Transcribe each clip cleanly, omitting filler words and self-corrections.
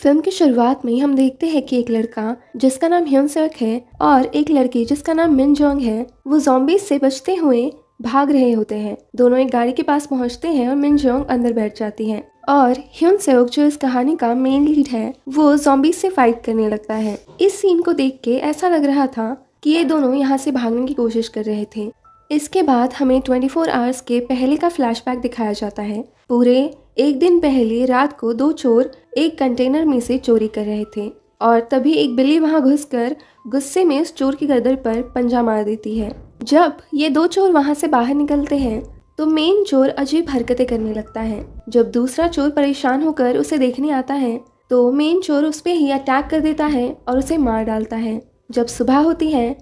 Film की शुरुआत में हम देखते हैं कि एक लड़का जिसका नाम ह्यून सेok है और एक लड़की जिसका नाम मिन जोंग है, वो ज़ॉम्बीज से बचते हुए भाग रहे होते हैं। दोनों एक गाड़ी के पास पहुंचते हैं और मिन जोंग अंदर बैठ जाती है और ह्यून सेok जो इस कहानी का मेन लीड है, वो ज़ॉम्बीज से फाइट करने लगता है। इस सीन को देख के ऐसा लग रहा था कि ये दोनों यहाँ से भागने की कोशिश कर रहे थे। इसके बाद हमें 24 आवर्स के पहले का फ्लैशबैक दिखाया जाता है। पूरे एक दिन पहले रात को दो चोर एक कंटेनर में से चोरी कर रहे थे और तभी एक बिल्ली वहां घुसकर गुस्से में उस चोर की गर्दन पर पंजा मार देती है। जब ये दो चोर वहां से बाहर निकलते हैं तो मेन चोर अजीब हरकतें करने लगता है। जब दूसरा चोर परेशान होकर उसे देखने आता है तो मेन चोर उस पे ही अटैक कर देता है और उसे मार डालता है। जब सुबह होती है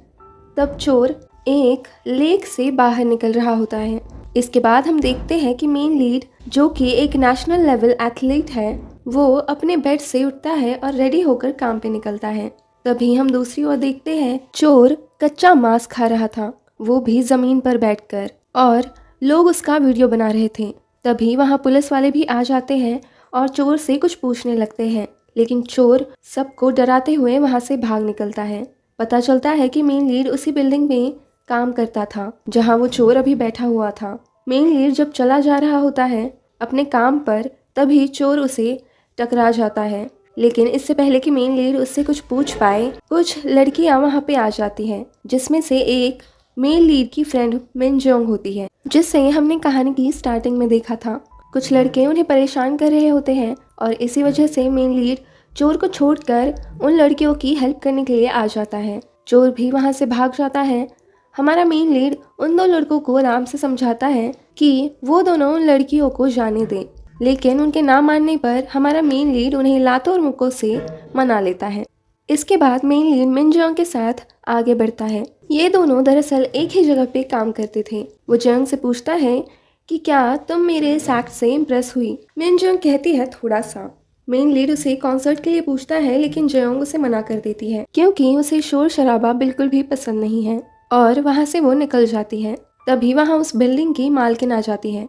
तब चोर एक लेक से बाहर निकल रहा होता है। इसके बाद हम देखते हैं कि मेन लीड जो कि एक नेशनल लेवल एथलीट है, वो अपने बेड से उठता है और रेडी होकर काम पे निकलता है। तभी हम दूसरी ओर देखते हैं चोर कच्चा मांस खा रहा था, वो भी जमीन पर बैठकर, और लोग उसका वीडियो बना रहे थे। तभी वहाँ पुलिस वाले भी आ जाते हैं और चोर से कुछ पूछने लगते हैं, लेकिन चोर सबको डराते हुए वहाँ से भाग निकलता है। पता चलता है कि मेन लीड उसी बिल्डिंग में काम करता था जहाँ वो चोर अभी बैठा हुआ था। मेन लीड जब चला जा रहा होता है अपने काम पर, तभी चोर उसे टकरा जाता है, लेकिन इससे पहले कि मेन लीड उससे कुछ पूछ पाए, कुछ लड़कियां वहां पे आ जाती हैं, जिसमें से एक मेन लीड की फ्रेंड मिन जोंग होती है, जिससे हमने कहानी की स्टार्टिंग में देखा था। कुछ लड़के उन्हें परेशान कर रहे होते हैं और इसी वजह से मेन लीड चोर को छोड़कर उन लड़कियों की हेल्प करने के लिए आ जाता है। चोर भी वहां से भाग जाता है। हमारा मेन लीड उन दो लड़कों को आराम से समझाता है कि वो दोनों उन लड़कियों को जाने दें, लेकिन उनके ना मानने पर हमारा मेन लीड उन्हें लातों और मुक्कों से मना लेता है। इसके बाद मेन लीड मिन जोंग के साथ आगे बढ़ता है। ये दोनों दरअसल एक ही जगह पे काम करते थे। वो जोंग से पूछता है कि क्या तुम मेरे इस एक्ट से इम्प्रेस हुई? मिन जोंग कहती है थोड़ा सा। मेन लीड उसे कॉन्सर्ट के लिए पूछता है, लेकिन जोंग उसे मना कर देती है क्योंकि उसे शोर शराबा बिल्कुल भी पसंद नहीं है, और वहाँ से वो निकल जाती है। तभी वहाँ उस बिल्डिंग की मालकिन आ जाती है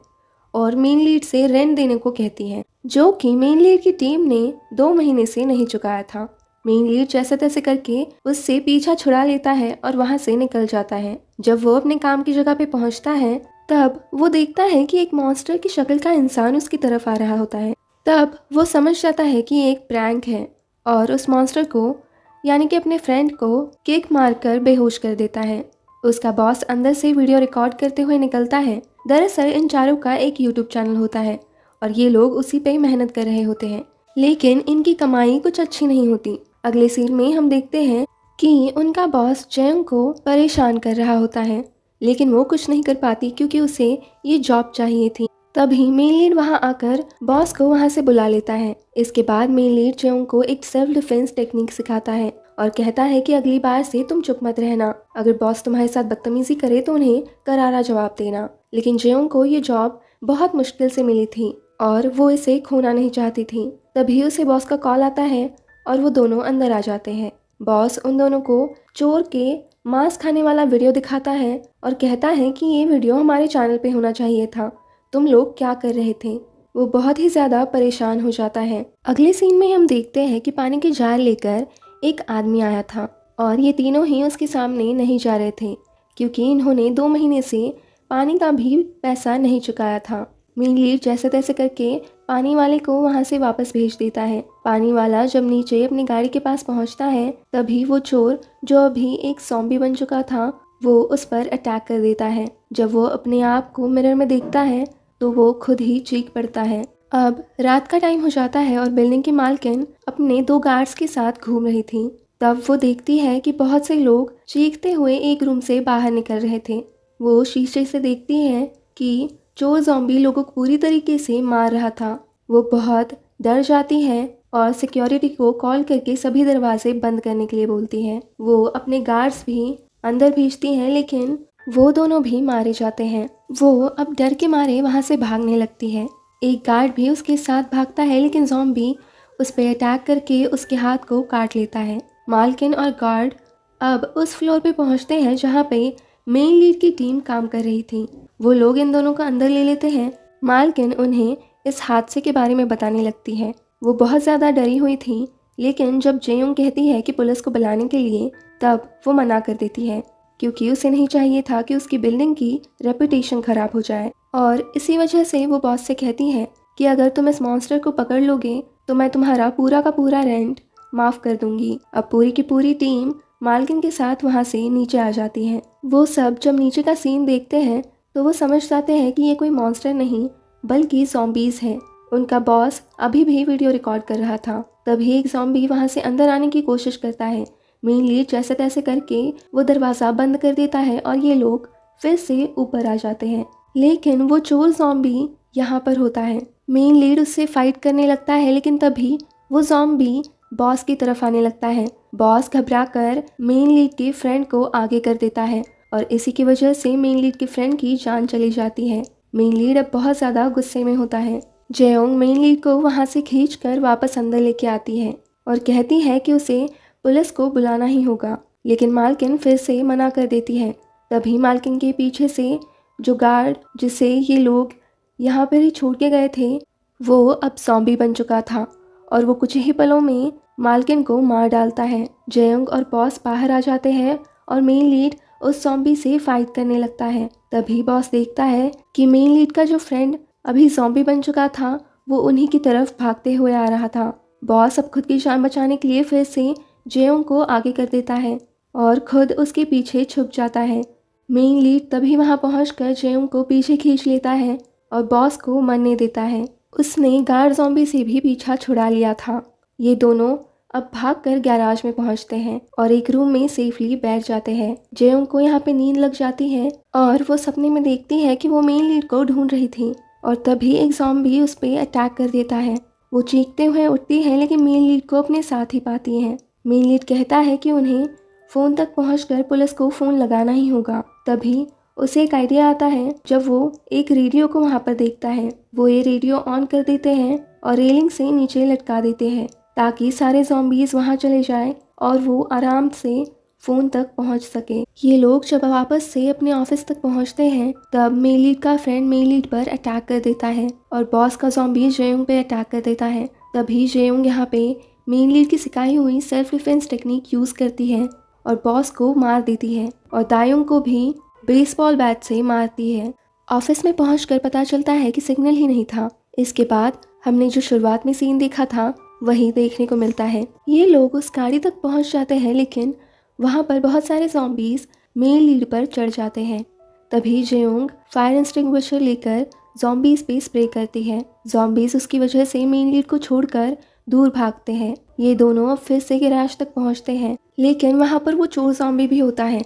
और मेन लीड से रेंट देने को कहती है, जो कि मेन लीड की टीम ने 2 महीने से नहीं चुकाया था। मेन लीड जैसे तैसे करके उससे पीछा छुड़ा लेता है और वहाँ से निकल जाता है। जब वो अपने काम की जगह पे पहुँचता है तब वो देखता है कि एक मॉन्स्टर की शक्ल का इंसान उसकी तरफ आ रहा होता है। तब वो समझ जाता है कि ये एक प्रैंक है और उस मॉन्स्टर को, यानी कि अपने फ्रेंड को, किक मारकर बेहोश कर देता है। उसका बॉस अंदर से वीडियो रिकॉर्ड करते हुए निकलता है। दरअसल इन चारों का एक यूट्यूब चैनल होता है और ये लोग उसी पे ही मेहनत कर रहे होते हैं, लेकिन इनकी कमाई कुछ अच्छी नहीं होती। अगले सीन में हम देखते हैं कि उनका बॉस जेंग को परेशान कर रहा होता है, लेकिन वो कुछ नहीं कर पाती क्योंकि उसे ये जॉब चाहिए थी। तभी मेन लीड वहां आकर बॉस को वहां से बुला लेता है। इसके बाद मेन लीड जेंग को एक सेल्फ डिफेंस टेक्निक सिखाता है और कहता है कि अगली बार से तुम चुप मत रहना। अगर बॉस तुम्हारे साथ बदतमीजी करे तो उन्हें करारा जवाब देना। लेकिन जेयोंग को ये जॉब बहुत मुश्किल से मिली थी और वो इसे खोना नहीं चाहती थी। तभी उसे बॉस का कॉल आता है और वो दोनों अंदर आ जाते हैं। बॉस उन दोनों को चोर के मांस खाने वाला वीडियो दिखाता है और कहता है कि ये वीडियो हमारे चैनल पे होना चाहिए था, तुम लोग क्या कर रहे थे? वो बहुत ही ज्यादा परेशान हो जाता है। अगले सीन में हम देखते हैं कि पानी की जार लेकर एक आदमी आया था और ये तीनों ही उसके सामने नहीं जा रहे थे क्योंकि इन्होंने 2 महीने से पानी का भी पैसा नहीं चुकाया था। मेन लीड जैसे तैसे करके पानी वाले को वहां से वापस भेज देता है। पानी वाला जब नीचे अपनी गाड़ी के पास पहुंचता है तभी वो चोर जो अभी एक ज़ॉम्बी बन चुका था, वो उस पर अटैक कर देता है। जब वो अपने आप को मिरर में देखता है तो वो खुद ही चीख पड़ता है। अब रात का टाइम हो जाता है और बिल्डिंग की मालकिन अपने 2 गार्ड्स के साथ घूम रही थी। तब वो देखती है कि बहुत से लोग चीखते हुए एक रूम से बाहर निकल रहे थे। वो शीशे से देखती है कि चोर ज़ॉम्बी लोगों को पूरी तरीके से मार रहा था। वो बहुत डर जाती है और सिक्योरिटी को कॉल करके सभी दरवाजे बंद करने के लिए बोलती है। वो अपने गार्ड्स भी अंदर भेजती हैं, लेकिन वो दोनों भी मारे जाते हैं। वो अब डर के मारे वहाँ से भागने लगती है। एक गार्ड भी उसके साथ भागता है, लेकिन ज़ॉम्बी उस पर अटैक करके उसके हाथ को काट लेता है। मालकिन और गार्ड अब उस फ्लोर पे पहुंचते हैं जहाँ पे मेन लीड की टीम काम कर रही थी। वो लोग इन दोनों को अंदर ले लेते हैं। मालकिन उन्हें इस हादसे के बारे में बताने लगती है वो बहुत ज़्यादा डरी हुई थी, लेकिन जब जेयोंग कहती है कि पुलिस को बुलाने के लिए, तब वो मना कर देती है क्योंकि उसे नहीं चाहिए था कि उसकी बिल्डिंग की रेपुटेशन खराब हो जाए। और इसी वजह से वो बॉस से कहती है कि अगर तुम इस मॉन्स्टर को पकड़ लोगे तो मैं तुम्हारा पूरा का पूरा रेंट माफ़ कर दूंगी। अब पूरी की पूरी टीम मालकिन के साथ वहाँ से नीचे आ जाती है। वो सब जब नीचे का सीन देखते हैं तो वो समझ जाते हैं कि ये कोई मॉन्स्टर नहीं बल्कि ज़ॉम्बीज़ है। उनका बॉस अभी भी वीडियो रिकॉर्ड कर रहा था। तभी एक ज़ॉम्बी वहाँ से अंदर आने की कोशिश करता है। मेन लीड जैसे तैसे करके वो दरवाज़ा बंद कर देता है और ये लोग फिर से ऊपर आ जाते हैं। लेकिन वो चोर ज़ॉम्बी यहाँ पर होता है। मेन लीड उससे फाइट करने लगता है, लेकिन तभी वो ज़ॉम्बी बॉस की तरफ आने लगता है। बॉस घबराकर मेन लीड के फ्रेंड को आगे कर देता है और इसी की वजह से मेन लीड के फ्रेंड की जान चली जाती है। मेन लीड अब बहुत ज़्यादा गुस्से में होता है। जेयोंग मेन लीड को वहाँ से खींचकर वापस अंदर लेके आती है और कहती है कि उसे पुलिस को बुलाना ही होगा, लेकिन मालकिन फिर से मना कर देती है। तभी मालकिन के पीछे से जो गार्ड जिसे ये लोग यहाँ पर ही छोड़ के गए थे, वो अब ज़ॉम्बी बन चुका था और वो कुछ ही पलों में मालकिन को मार डालता है। जेयोंग और बॉस बाहर आ जाते हैं और मेन लीड उस ज़ॉम्बी से फाइट करने लगता है। तभी बॉस देखता है कि मेन लीड का जो फ्रेंड अभी ज़ॉम्बी बन चुका था वो उन्हीं की तरफ भागते हुए आ रहा था। बॉस अब खुद की जान बचाने के लिए फिर से जेयोंग को आगे कर देता है और खुद उसके पीछे छुप जाता है। मेन लीड तभी वहां पहुंचकर जेयोंग को पीछे खींच लेता है और बॉस को मरने देता है। उसने गार्ड ज़ॉम्बी से भी पीछा छुड़ा लिया था। ये दोनों अब भागकर गैराज में पहुंचते हैं और एक रूम में सेफली बैठ जाते हैं। जेयोंग को यहाँ पे नींद लग जाती है और वो सपने में देखती है कि वो मेन लीड को ढूंढ रही थी और तभी एक ज़ॉम्बी उस पर अटैक कर देता है। वो चीखते हुए उठती है, लेकिन मेन लीड को अपने साथ ही पाती है। मेन लीड कहता है कि उन्हें फ़ोन तक पहुंचकर पुलिस को फ़ोन लगाना ही होगा। तभी उसे एक आइडिया आता है जब वो एक रेडियो को वहाँ पर देखता है। वो ये रेडियो ऑन कर देते हैं और रेलिंग से नीचे लटका देते हैं ताकि सारे ज़ॉम्बीज़ वहाँ चले जाएं और वो आराम से फ़ोन तक पहुँच सके। ये लोग जब वापस से अपने ऑफिस तक पहुँचते हैं तब मेन लीड का फ्रेंड मेन लीड पर अटैक कर देता है और बॉस का ज़ॉम्बी जेयोंग पे अटैक कर देता है। तभी जेयोंग यहाँ पे मेन लीड की सिखाई हुई सेल्फ डिफेंस टेक्निक यूज़ करती है और बॉस को मार देती है और दायोंग को भी बेसबॉल बैट से मारती है। ऑफिस में पहुंचकर पता चलता है कि सिग्नल ही नहीं था। इसके बाद हमने जो शुरुआत में सीन देखा था वही देखने को मिलता है। ये लोग उस गाड़ी तक पहुंच जाते हैं, लेकिन वहां पर बहुत सारे ज़ॉम्बीज़ मेन लीड पर चढ़ जाते हैं। तभी जेयोंग फायर एक्सटिंग्विशर लेकर ज़ॉम्बीज़ पे स्प्रे करती है। ज़ॉम्बीज़ उसकी वजह से मेन लीड को छोड़कर दूर भागते हैं। ये दोनों अब फिर से गैराज तक पहुंचते हैं, लेकिन वहां पर वो चोर ज़ॉम्बी भी होता है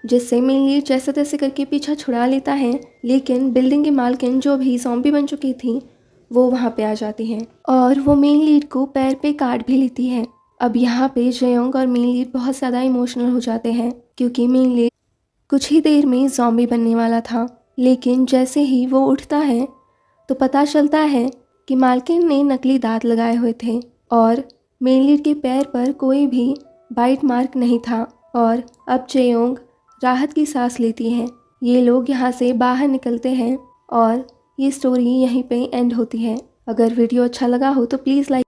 जिससे मेन लीड जैसे तैसे करके पीछा छुड़ा लेता है। लेकिन बिल्डिंग की मालकिन जो भी ज़ॉम्बी बन चुकी थी वो वहाँ पे आ जाती हैं और वो मेन लीड को पैर पे काट भी लेती है। अब यहाँ पे जेयोंग और मेन लीड बहुत ज़्यादा इमोशनल हो जाते हैं क्योंकि मेन लीड कुछ ही देर में ज़ॉम्बी बनने वाला था। लेकिन जैसे ही वो उठता है तो पता चलता है कि मालकिन ने नकली दांत लगाए हुए थे और मेन लीड के पैर पर कोई भी बाइट मार्क नहीं था। और अब जेयोंग राहत की सांस लेती है। ये लोग यहाँ से बाहर निकलते हैं और ये स्टोरी यहीं पे एंड होती है। अगर वीडियो अच्छा लगा हो तो प्लीज़ लाइक